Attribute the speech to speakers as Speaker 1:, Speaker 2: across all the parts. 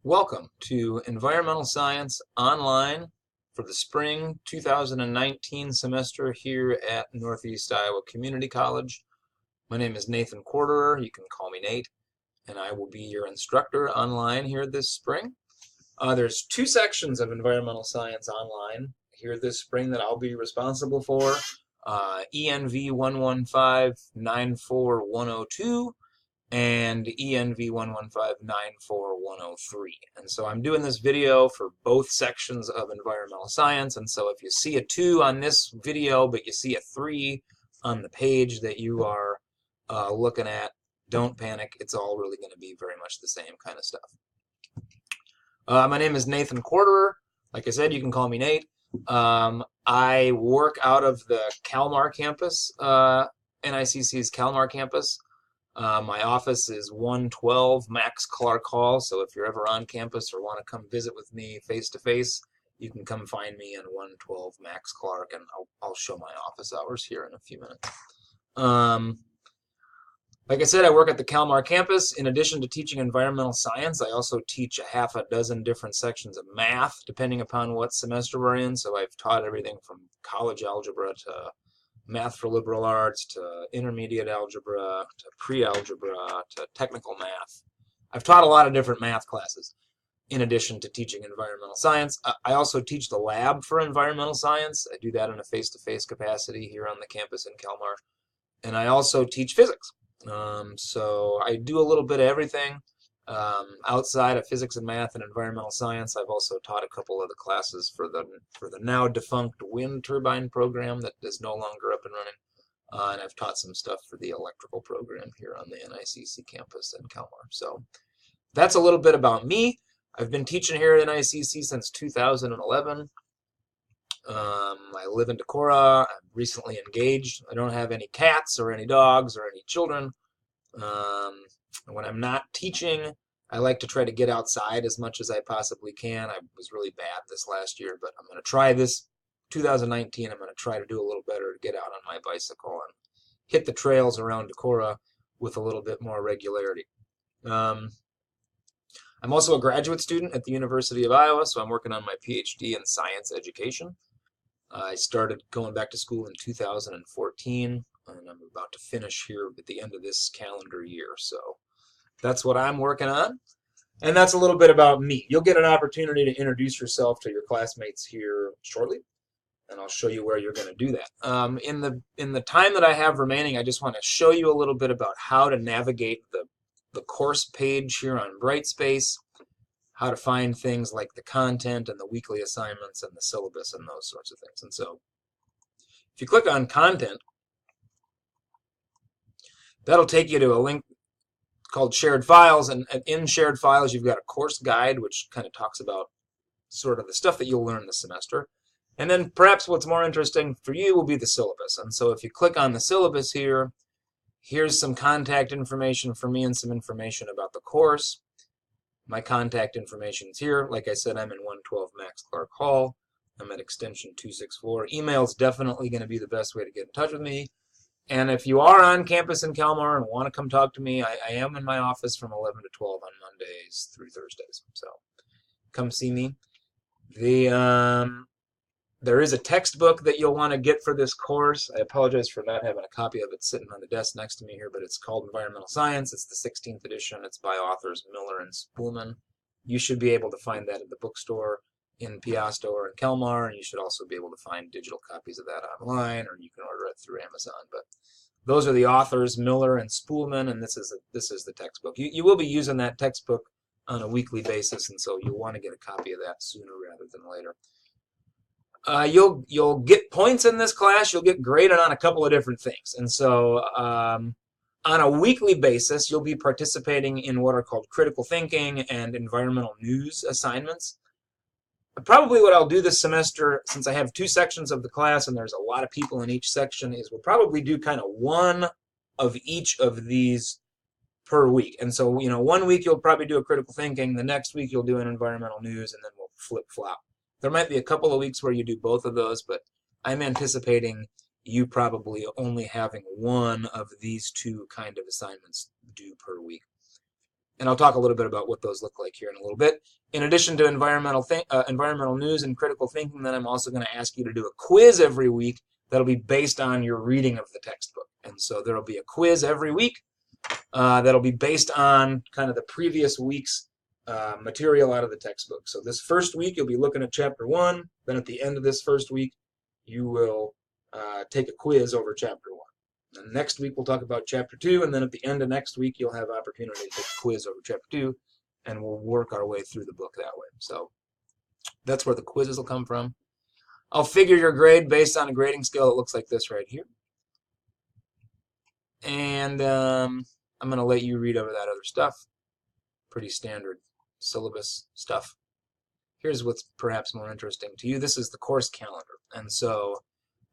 Speaker 1: Welcome to Environmental Science Online for the spring 2019 semester here at Northeast Iowa Community College. My name is Nathan Corderer. You can call me Nate, and I will be your instructor online here this spring. There's two sections of Environmental Science Online here this spring that I'll be responsible for. ENV115 94102 and ENV115 94103. And so I'm doing this video for both sections of environmental science, and so if you see a 2 on this video but you see a 3 on the page that you are looking at, don't panic. It's all really going to be very much the same kind of stuff. My name is Nathan Corderer. Like I said, you can call me Nate. I work out of the Kalmar campus, NICC's Kalmar campus. My office is 112 Max Clark Hall, so if you're ever on campus or want to come visit with me face-to-face, you can come find me in 112 Max Clark, and I'll show my office hours here in a few minutes. Like I said, I work at the Kalmar campus. In addition to teaching environmental science, I also teach a half a dozen different sections of math, depending upon what semester we're in. So I've taught everything from college algebra to math for liberal arts to intermediate algebra to pre-algebra to technical math. I've taught a lot of different math classes in addition to teaching environmental science. I also teach the lab for environmental science. I do that in a face-to-face capacity here on the campus in Kalmar. And I also teach physics. So I do a little bit of everything. Outside of physics and math and environmental science, I've also taught a couple of the classes for the now defunct wind turbine program that is no longer up and running, and I've taught some stuff for the electrical program here on the NICC campus in Kalmar. So that's a little bit about me. I've been teaching here at NICC since 2011. I live in Decorah. I'm recently engaged. I don't have any cats or any dogs or any children. When I'm not teaching, I like to try to get outside as much as I possibly can. I was really bad this last year, but I'm going to try this 2019. I'm going to try to do a little better to get out on my bicycle and hit the trails around Decorah with a little bit more regularity. I'm also a graduate student at the University of Iowa, so I'm working on my PhD in science education. I started going back to school in 2014, and I'm about to finish here at the end of this calendar year. So that's what I'm working on, and that's a little bit about me. You'll get an opportunity to introduce yourself to your classmates here shortly, and I'll show you where you're going to do that. In the time that I have remaining, I just want to show you a little bit about how to navigate the course page here on Brightspace, how to find things like the content and the weekly assignments and the syllabus and those sorts of things. And so if you click on content, that'll take you to a link called shared files, and in shared files you've got a course guide which kind of talks about sort of the stuff that you'll learn this semester. And then perhaps what's more interesting for you will be the syllabus. And so if you click on the syllabus here, here's some contact information for me and some information about the course. My contact information is here. Like I said, I'm in 112 Max Clark Hall. I'm at extension 264. Email is definitely going to be the best way to get in touch with me. And if you are on campus in Kalmar and want to come talk to me, I am in my office from 11 to 12 on Mondays through Thursdays. So come see me. There is a textbook that you'll want to get for this course. I apologize for not having a copy of it sitting on the desk next to me here, but it's called Environmental Science. It's the 16th edition. It's by authors Miller and Spoolman. You should be able to find that at the bookstore in Piasto or in Kalmar, and you should also be able to find digital copies of that online, or you can order it through Amazon. But those are the authors, Miller and Spoolman, and this is the textbook. You will be using that textbook on a weekly basis, and so you'll want to get a copy of that sooner rather than later. You'll get points in this class. You'll get graded on a couple of different things. And so on a weekly basis, you'll be participating in what are called critical thinking and environmental news assignments. Probably what I'll do this semester, since I have two sections of the class and there's a lot of people in each section, is we'll probably do kind of one of each of these per week. And so, 1 week you'll probably do a critical thinking, the next week you'll do an environmental news, and then we'll flip-flop. There might be a couple of weeks where you do both of those, but I'm anticipating you probably only having one of these two kind of assignments due per week. And I'll talk a little bit about what those look like here in a little bit. In addition to environmental news and critical thinking, then I'm also going to ask you to do a quiz every week that'll be based on your reading of the textbook. And so there'll be a quiz every week that'll be based on kind of the previous week's material out of the textbook. So this first week, you'll be looking at Chapter 1. Then at the end of this first week, you will take a quiz over Chapter 1. And next week, we'll talk about Chapter 2. And then at the end of next week, you'll have opportunity to take a quiz over Chapter 2. And we'll work our way through the book that way. So that's where the quizzes will come from. I'll figure your grade based on a grading scale that looks like this right here. And I'm going to let you read over that other stuff. Pretty standard syllabus stuff. Here's what's perhaps more interesting to you. This is the course calendar. And so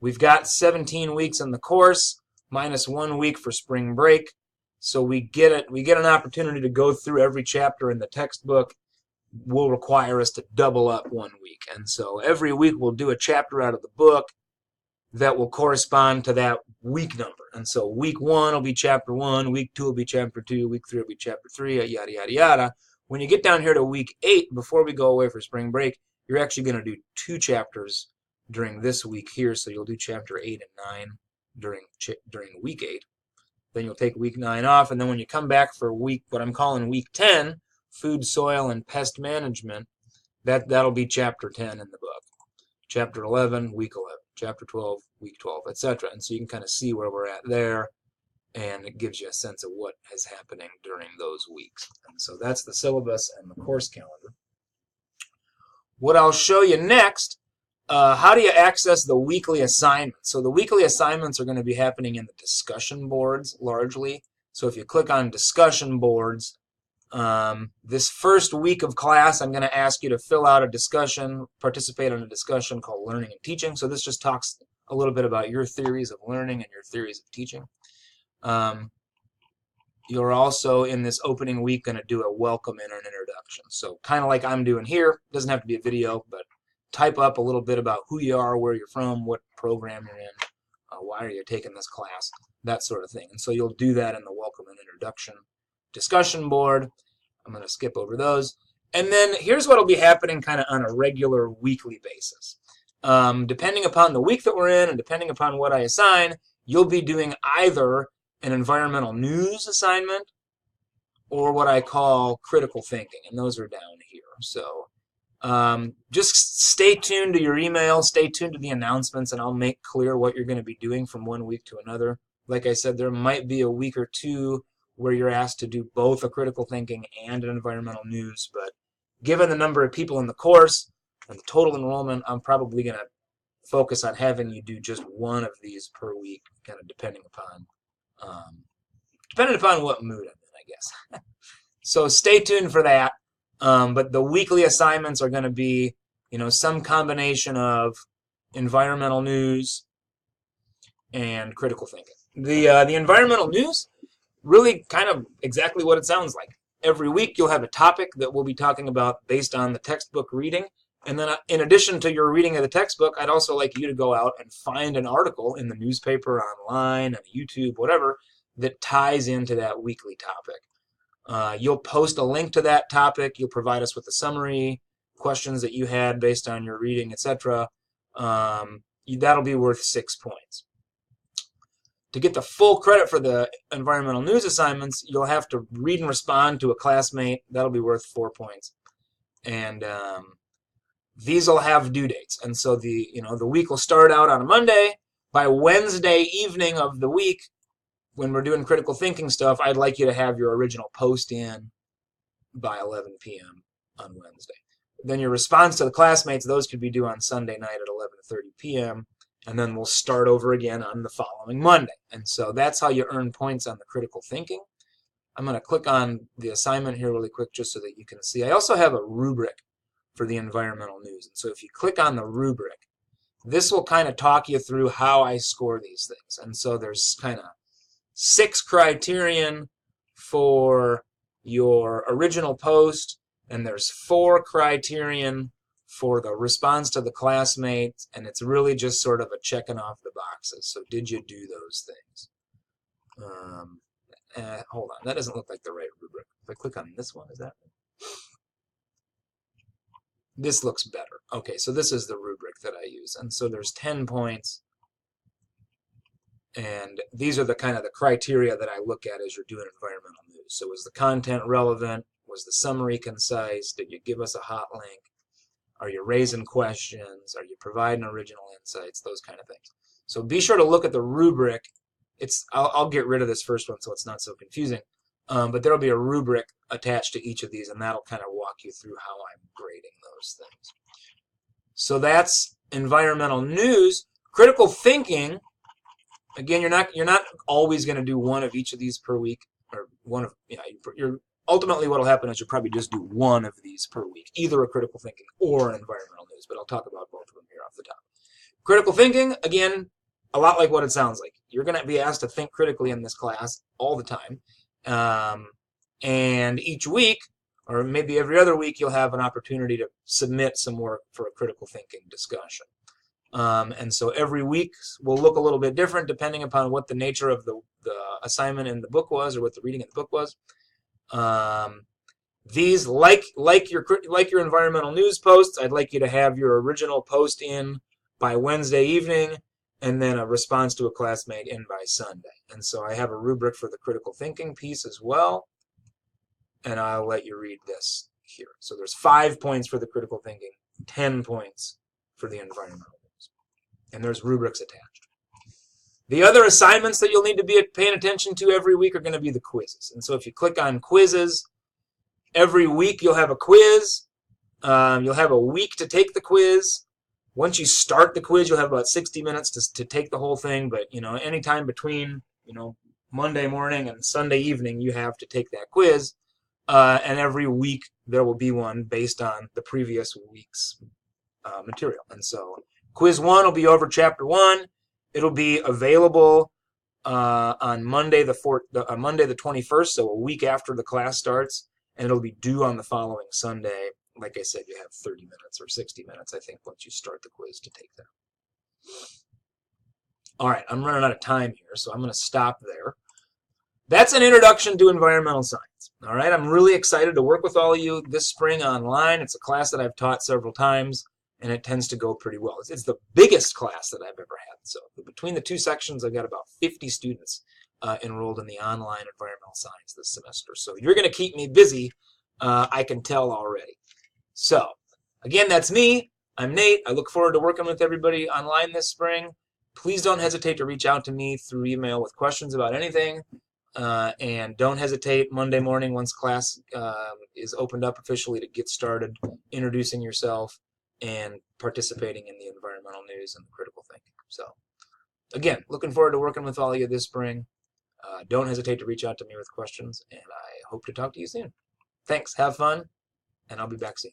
Speaker 1: we've got 17 weeks in the course, minus 1 week for spring break. So we get an opportunity to go through every chapter in the textbook. Will require us to double up 1 week. And so every week we'll do a chapter out of the book that will correspond to that week number. And so week 1 will be Chapter 1, week 2 will be Chapter 2, week 3 will be Chapter 3, yada, yada, yada. When you get down here to week 8, before we go away for spring break, you're actually going to do 2 chapters during this week here. So you'll do Chapter 8 and 9 during week 8. Then you'll take week 9 off, and then when you come back for what I'm calling week 10, food, soil, and pest management, that'll be Chapter 10 in the book. Chapter 11, week 11. Chapter 12, week 12, etc. And so you can kind of see where we're at there, and it gives you a sense of what is happening during those weeks. And so that's the syllabus and the course calendar. What I'll show you next, how do you access the weekly assignments? So the weekly assignments are going to be happening in the discussion boards largely. So if you click on discussion boards, this first week of class, I'm going to ask you to fill out a discussion, participate in a discussion called Learning and Teaching. So this just talks a little bit about your theories of learning and your theories of teaching. You're also, in this opening week, going to do a welcome and an introduction. So kind of like I'm doing here. Doesn't have to be a video, but type up a little bit about who you are, where you're from, what program you're in, why are you taking this class, that sort of thing. And so you'll do that in the welcome and introduction discussion board. I'm going to skip over those. And then here's what will be happening kind of on a regular weekly basis. Depending upon the week that we're in and depending upon what I assign, you'll be doing either an environmental news assignment or what I call critical thinking. And those are down here. So just stay tuned to your email, stay tuned to the announcements, and I'll make clear what you're going to be doing from 1 week to another. Like I said, there might be a week or two where you're asked to do both a critical thinking and an environmental news, but given the number of people in the course and the total enrollment, I'm probably going to focus on having you do just one of these per week, kind of depending upon what mood I'm in, I guess. So stay tuned for that. But the weekly assignments are going to be, some combination of environmental news and critical thinking. The environmental news, really kind of exactly what it sounds like. Every week you'll have a topic that we'll be talking about based on the textbook reading. And then in addition to your reading of the textbook, I'd also like you to go out and find an article in the newspaper, online, on YouTube, whatever, that ties into that weekly topic. You'll post a link to that topic. You'll provide us with a summary, questions that you had based on your reading, etc. That'll be worth 6 points. To get the full credit for the environmental news assignments, you'll have to read and respond to a classmate. That'll be worth 4 points. And these will have due dates. And so the week will start out on a Monday. By Wednesday evening of the week, when we're doing critical thinking stuff, I'd like you to have your original post in by 11 p.m. on Wednesday. Then your response to the classmates, those could be due on Sunday night at 11:30 p.m., and then we'll start over again on the following Monday. And so that's how you earn points on the critical thinking. I'm going to click on the assignment here really quick just so that you can see. I also have a rubric for the environmental news. And so if you click on the rubric, this will kind of talk you through how I score these things. And so there's kind of 6 criterion for your original post, and there's 4 criterion for the response to the classmates, and it's really just sort of a checking off the boxes. So did you do those things? hold on, that doesn't look like the right rubric. If I click on this one, is that? This looks better. Okay, so this is the rubric that I use. And so there's 10 points. And these are the kind of the criteria that I look at as you're doing environmental news. So was the content relevant? Was the summary concise? Did you give us a hot link? Are you raising questions? Are you providing original insights? Those kind of things. So be sure to look at the rubric. I'll get rid of this first one so it's not so confusing. But there'll be a rubric attached to each of these, and that'll kind of walk you through how I'm grading those things. So that's environmental news. Critical thinking. Again, you're not always going to do one of each of these per week, or one of you're ultimately what'll happen is you'll probably just do one of these per week, either a critical thinking or an environmental news. But I'll talk about both of them here off the top. Critical thinking, again, a lot like what it sounds like. You're going to be asked to think critically in this class all the time, and each week, or maybe every other week, you'll have an opportunity to submit some work for a critical thinking discussion. And so every week will look a little bit different depending upon what the nature of the assignment in the book was, or what the reading in the book was. These, like your environmental news posts, I'd like you to have your original post in by Wednesday evening, and then a response to a classmate in by Sunday. And so I have a rubric for the critical thinking piece as well, and I'll let you read this here. So there's 5 points for the critical thinking, 10 points for the environmental. And there's rubrics attached. The other assignments that you'll need to be paying attention to every week are going to be the quizzes. And so if you click on quizzes, every week you'll have a quiz. You'll have a week to take the quiz. Once you start the quiz, you'll have about 60 minutes to take the whole thing. But anytime between Monday morning and Sunday evening, you have to take that quiz. And every week there will be one based on the previous week's material. And so Quiz 1 will be over Chapter 1. It'll be available on Monday the 21st, so a week after the class starts, and it'll be due on the following Sunday. Like I said, you have 30 minutes or 60 minutes, I think, once you start the quiz to take that. All right, I'm running out of time here, so I'm going to stop there. That's an introduction to environmental science. All right, I'm really excited to work with all of you this spring online. It's a class that I've taught several times, and it tends to go pretty well. It's the biggest class that I've ever had. So between the two sections, I've got about 50 students enrolled in the online environmental science this semester. So you're going to keep me busy, I can tell already. So again, that's me. I'm Nate. I look forward to working with everybody online this spring. Please don't hesitate to reach out to me through email with questions about anything. And don't hesitate Monday morning once class is opened up officially to get started introducing yourself and participating in the environmental news and the critical thinking. So again, looking forward to working with all of you this spring. Don't hesitate to reach out to me with questions, and I hope to talk to you soon. Thanks. Have fun, and I'll be back soon.